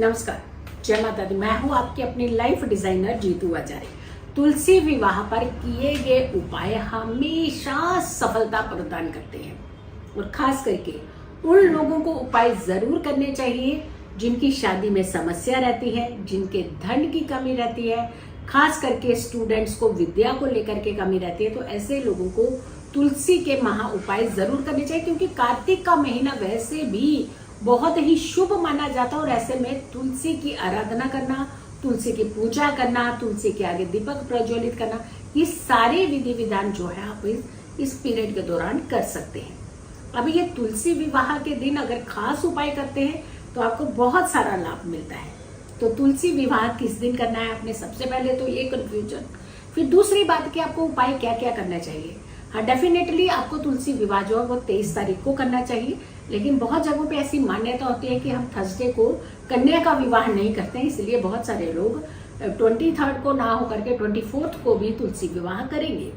नमस्कार, जय माता दी। मैं हूँ आपकी अपनी लाइफ डिजाइनर जीतू आचार्य। तुलसी विवाह पर किए गए उपाय हमेशा सफलता प्रदान करते हैं और खास करके उन लोगों को उपाय जरूर करने चाहिए जिनकी शादी में समस्या रहती है, जिनके धन की कमी रहती है, खास करके स्टूडेंट्स को विद्या को लेकर के कमी रहती है। तो ऐसे लोगों को तुलसी के महा उपाय जरूर करने चाहिए, क्योंकि कार्तिक का महीना वैसे भी बहुत ही शुभ माना जाता है और ऐसे में तुलसी की आराधना करना, तुलसी की पूजा करना, तुलसी के आगे दीपक प्रज्वलित करना, ये सारे विधि विधान जो है आप इस पीरियड के दौरान कर सकते हैं। अभी ये तुलसी विवाह के दिन अगर खास उपाय करते हैं तो आपको बहुत सारा लाभ मिलता है। तो तुलसी विवाह किस दिन करना है आपने, सबसे पहले तो ये कंफ्यूजन। फिर दूसरी बात कि आपको उपाय क्या क्या करना चाहिए। हाँ, डेफिनेटली आपको तुलसी विवाह जो है वो 23 तारीख को करना चाहिए, लेकिन बहुत जगहों पे ऐसी मान्यता होती है कि हम थर्सडे को कन्या का विवाह नहीं करते हैं, इसलिए बहुत सारे लोग 23 को ना होकर के 24 को भी तुलसी विवाह करेंगे।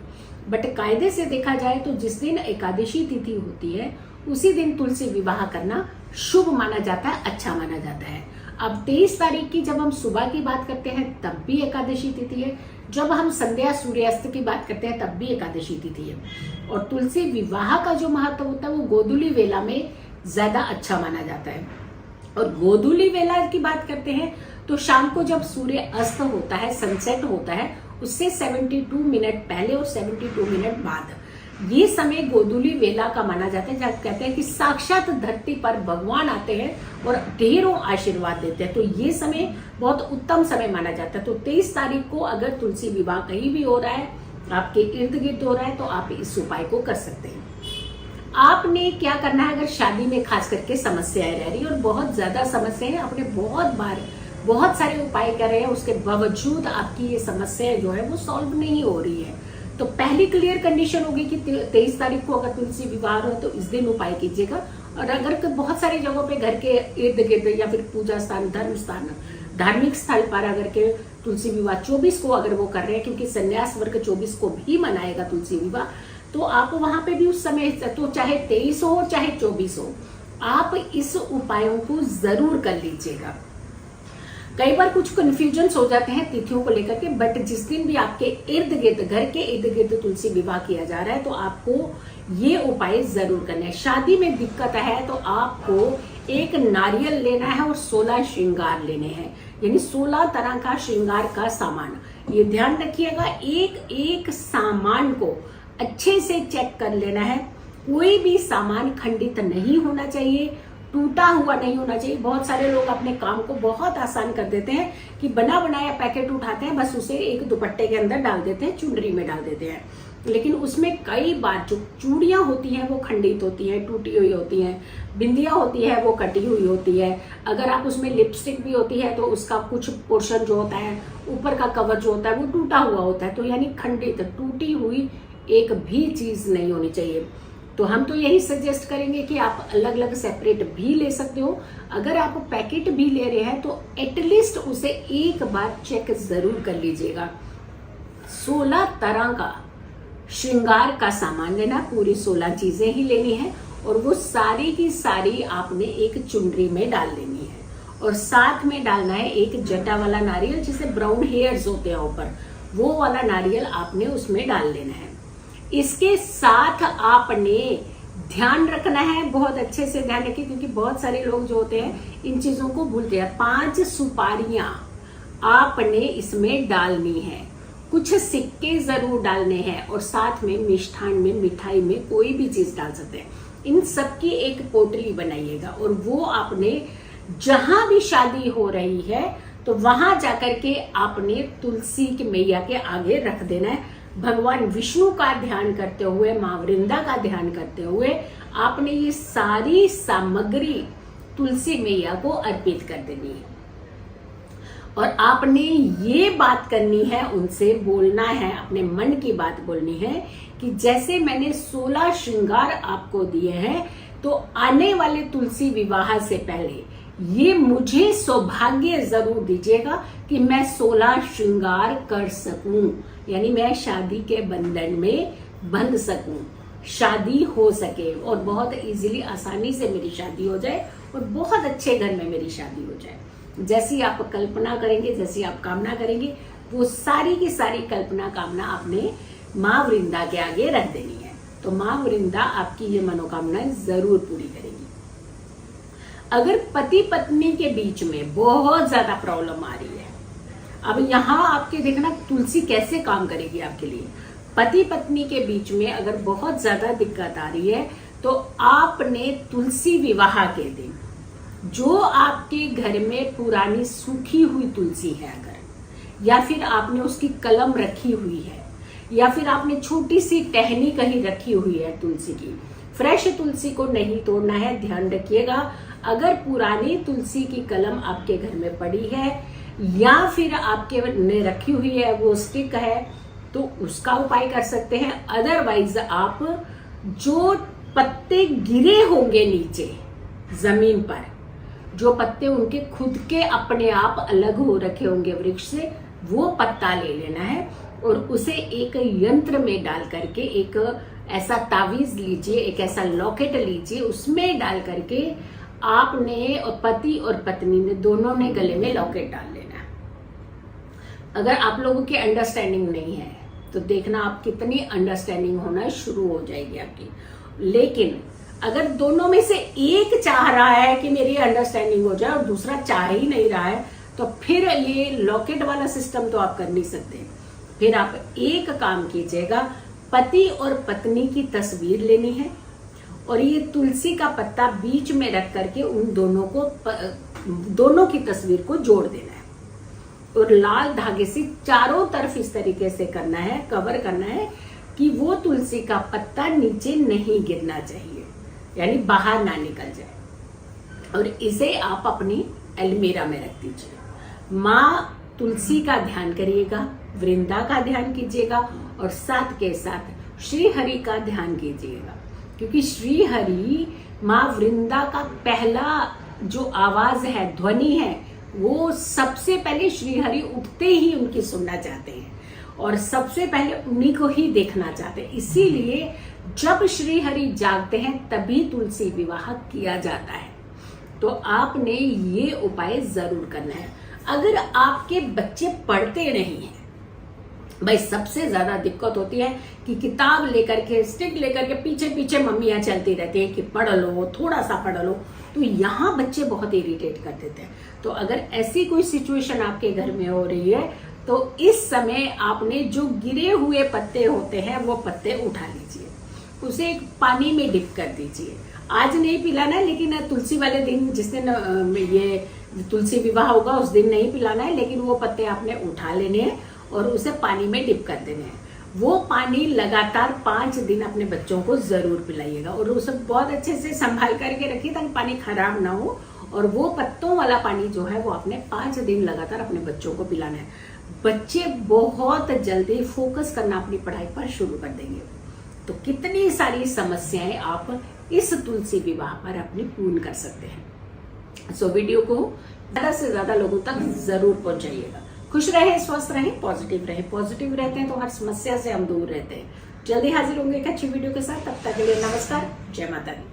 बट कायदे से देखा जाए तो जिस दिन एकादशी तिथि होती है उसी दिन तुलसी विवाह करना शुभ माना जाता है, अच्छा माना जाता है। अब 23 तारीख की जब हम सुबह की बात करते हैं तब भी एकादशी तिथि है, जब हम संध्या सूर्यास्त की बात करते हैं तब भी एकादशी तिथि है। और तुलसी विवाह का जो महत्व होता है वो गोधूली वेला में ज्यादा अच्छा माना जाता है। और गोधूली वेला की बात करते हैं तो शाम को जब सूर्य अस्त होता है, सनसेट होता है, उससे 72 मिनट पहले और 72 मिनट बाद ये समय गोधूली वेला का माना जाता है, जब कहते हैं कि साक्षात धरती पर भगवान आते हैं और ढेरों आशीर्वाद देते हैं। तो ये समय बहुत उत्तम समय माना जाता है। तो 23 तारीख को अगर तुलसी विवाह कहीं भी हो रहा है, आपके इर्द गिर्द हो रहा है, तो आप इस उपाय को कर सकते हैं। आपने क्या करना है, अगर शादी में खास करके समस्याएं रह रही और बहुत ज्यादा समस्याएं, आपने बहुत बार बहुत सारे उपाय कर रहे हैं, उसके बावजूद आपकी ये समस्याएं जो है वो सॉल्व नहीं हो रही है, तो पहली क्लियर कंडीशन होगी कि 23 तारीख को अगर तुलसी विवाह हो तो इस दिन उपाय कीजिएगा। और अगर बहुत सारी जगहों पे घर के इर्द गिर्द या फिर पूजा स्थान, धर्म स्थान, धार्मिक स्थल पर अगर के तुलसी विवाह 24 को अगर वो कर रहे हैं, क्योंकि संन्यास वर्ग 24 को भी मनाएगा तुलसी विवाह, तो आप वहां पे भी उस समय, तो चाहे 23 हो चाहे 24 हो, आप इस उपायों को जरूर कर लीजिएगा। कई बार कुछ कंफ्यूजन हो जाते हैं तिथियों को लेकर के, बट जिस दिन भी आपके इर्द गिर्द, घर के इर्द गिर्द तुलसी विवाह किया जा रहा है तो आपको ये उपाय जरूर करने हैं। शादी में दिक्कत है तो आपको एक नारियल लेना है और 16 श्रृंगार लेने हैं, यानी 16 तरह का श्रृंगार का सामान। ये ध्यान रखिएगा, एक एक सामान को अच्छे से चेक कर लेना है। कोई भी सामान खंडित नहीं होना चाहिए, टूटा हुआ नहीं होना चाहिए। बहुत सारे लोग अपने काम को बहुत आसान कर देते हैं कि बना बनाया पैकेट उठाते हैं, बस उसे एक दुपट्टे के अंदर डाल देते हैं, चुनरी में डाल देते हैं, लेकिन उसमें कई बार जो चूड़ियां होती हैं वो खंडित होती हैं, टूटी हुई होती हैं, बिंदियां होती है वो कटी हुई होती है। अगर आप उसमें लिपस्टिक भी होती है तो उसका कुछ पोर्शन जो होता है, ऊपर का कवर जो होता है वो टूटा हुआ होता है। तो यानी खंडित, टूटी हुई एक भी चीज नहीं होनी चाहिए। तो हम तो यही सजेस्ट करेंगे कि आप अलग अलग सेपरेट भी ले सकते हो। अगर आप पैकेट भी ले रहे हैं तो एटलीस्ट उसे एक बार चेक जरूर कर लीजिएगा। 16 तरह का श्रृंगार का सामान लेना, पूरी 16 चीजें ही लेनी है और वो सारी की सारी आपने एक चुनरी में डाल लेनी है। और साथ में डालना है एक जटा वाला नारियल, जिसे ब्राउन हेयर्स होते हैं ऊपर, वो वाला नारियल आपने उसमें डाल लेना है। इसके साथ आपने ध्यान रखना है, बहुत अच्छे से ध्यान रखिए, क्योंकि बहुत सारे लोग जो होते हैं इन चीजों को भूलते हैं। 5 सुपारियां आपने इसमें डालनी है, कुछ सिक्के जरूर डालने हैं और साथ में मिष्ठान में, मिठाई में कोई भी चीज डाल सकते हैं। इन सबकी एक पोटली बनाइएगा और वो आपने जहां भी शादी हो रही है तो वहां जाकर के आपने तुलसी की मैया के आगे रख देना है। भगवान विष्णु का ध्यान करते हुए, मां वृंदा का ध्यान करते हुए आपने ये सारी सामग्री तुलसी मैया को अर्पित कर देनी है। और आपने ये बात करनी है, उनसे बोलना है, अपने मन की बात बोलनी है कि जैसे मैंने 16 श्रृंगार आपको दिए हैं, तो आने वाले तुलसी विवाह से पहले ये मुझे सौभाग्य जरूर दीजिएगा कि मैं 16 श्रृंगार कर सकूं, यानी मैं शादी के बंधन में बंध सकूं, शादी हो सके और बहुत इजीली, आसानी से मेरी शादी हो जाए और बहुत अच्छे घर में मेरी शादी हो जाए। जैसी आप कल्पना करेंगे, जैसी आप कामना करेंगे, वो सारी की सारी कल्पना कामना आपने माँ वृंदा के आगे रख देनी है। तो माँ वृंदा आपकी ये मनोकामनाएं जरूर पूरी करेगी। अगर पति पत्नी के बीच में बहुत ज्यादा प्रॉब्लम आ रही है, अब यहाँ आपके देखना तुलसी कैसे काम करेगी आपके लिए। पति पत्नी के बीच में अगर बहुत ज्यादा दिक्कत आ रही है तो आपने तुलसी विवाह के दिन, जो आपके घर में पुरानी सूखी हुई तुलसी है अगर, या फिर आपने उसकी कलम रखी हुई है, या फिर आपने छोटी सी टहनी कहीं रखी हुई है तुलसी की, फ्रेश तुलसी को नहीं तोड़ना है। ध्यान रखिएगा, अगर पुरानी तुलसी की कलम आपके घर में पड़ी है या फिर आपके ने रखी हुई है, वो स्टिक है, तो उसका उपाय कर सकते हैं। अदरवाइज आप जो पत्ते गिरे होंगे नीचे जमीन पर, जो पत्ते उनके खुद के अपने आप अलग हो रखे होंगे वृक्ष से, वो पत्ता ले लेना है और उसे एक यंत्र में डाल करके, एक ऐसा तावीज लीजिए, एक ऐसा लॉकेट लीजिए, उसमें डाल करके आपने और पति और पत्नी ने दोनों ने गले में लॉकेट डाल लेना है। अगर आप लोगों की अंडरस्टैंडिंग नहीं है तो देखना आप कितनी अंडरस्टैंडिंग होना शुरू हो जाएगी आपकी। लेकिन अगर दोनों में से एक चाह रहा है कि मेरी अंडरस्टैंडिंग हो जाए और दूसरा चाह ही नहीं रहा है, तो फिर ये लॉकेट वाला सिस्टम तो आप कर नहीं सकते। फिर आप एक काम कीजिएगा, पति और पत्नी की तस्वीर लेनी है और ये तुलसी का पत्ता बीच में रख करके उन दोनों की तस्वीर को जोड़ देना है और लाल धागे से चारों तरफ इस तरीके से करना है, कवर करना है कि वो तुलसी का पत्ता नीचे नहीं गिरना चाहिए, यानी बाहर ना निकल जाए। और इसे आप अपनी अलमीरा में रख दीजिए। माँ तुलसी का ध्यान करिएगा, वृंदा का ध्यान कीजिएगा और साथ के साथ श्री हरि का ध्यान कीजिएगा, क्योंकि श्री हरि माँ वृंदा का पहला जो आवाज है, ध्वनि है, वो सबसे पहले श्री हरि उठते ही उनकी सुनना चाहते हैं और सबसे पहले उन्हीं को ही देखना चाहते हैं। इसीलिए जब श्री हरि जागते हैं तभी तुलसी विवाह किया जाता है। तो आपने ये उपाय जरूर करना है। अगर आपके बच्चे पढ़ते नहीं हैं, भाई सबसे ज्यादा दिक्कत होती है कि किताब लेकर के, स्टिक लेकर के पीछे पीछे मम्मियां चलती रहती है कि पढ़ लो, थोड़ा सा पढ़ लो, तो यहाँ बच्चे बहुत इरिटेट कर देते हैं। तो अगर ऐसी कोई सिचुएशन आपके घर में हो रही है तो इस समय आपने जो गिरे हुए पत्ते होते हैं वो पत्ते उठा लीजिए, उसे एक पानी में डिप कर दीजिए। आज नहीं पिलाना है, लेकिन तुलसी वाले दिन, जिस दिन ये तुलसी विवाह होगा उस दिन नहीं पिलाना है, लेकिन वो पत्ते आपने उठा लेने हैं और उसे पानी में डिप कर देने हैं। वो पानी लगातार 5 दिन अपने बच्चों को जरूर पिलाइएगा और उसे बहुत अच्छे से संभाल करके रखिए ताकि पानी खराब ना हो। और वो पत्तों वाला पानी जो है वो आपने 5 दिन लगातार अपने बच्चों को पिलाना है। बच्चे बहुत जल्दी फोकस करना अपनी पढ़ाई पर शुरू कर देंगे। तो कितनी सारी समस्याएं आप इस तुलसी विवाह पर अपनी पूर्ण कर सकते हैं। सो वीडियो को ज्यादा से ज्यादा लोगों तक जरूर पहुंचाइएगा। खुश रहे, स्वस्थ रहे, पॉजिटिव रहे। पॉजिटिव रहते हैं तो हर समस्या से हम दूर रहते हैं। जल्दी हाजिर होंगे एक अच्छी वीडियो के साथ। तब तक के लिए नमस्कार, जय माता दी।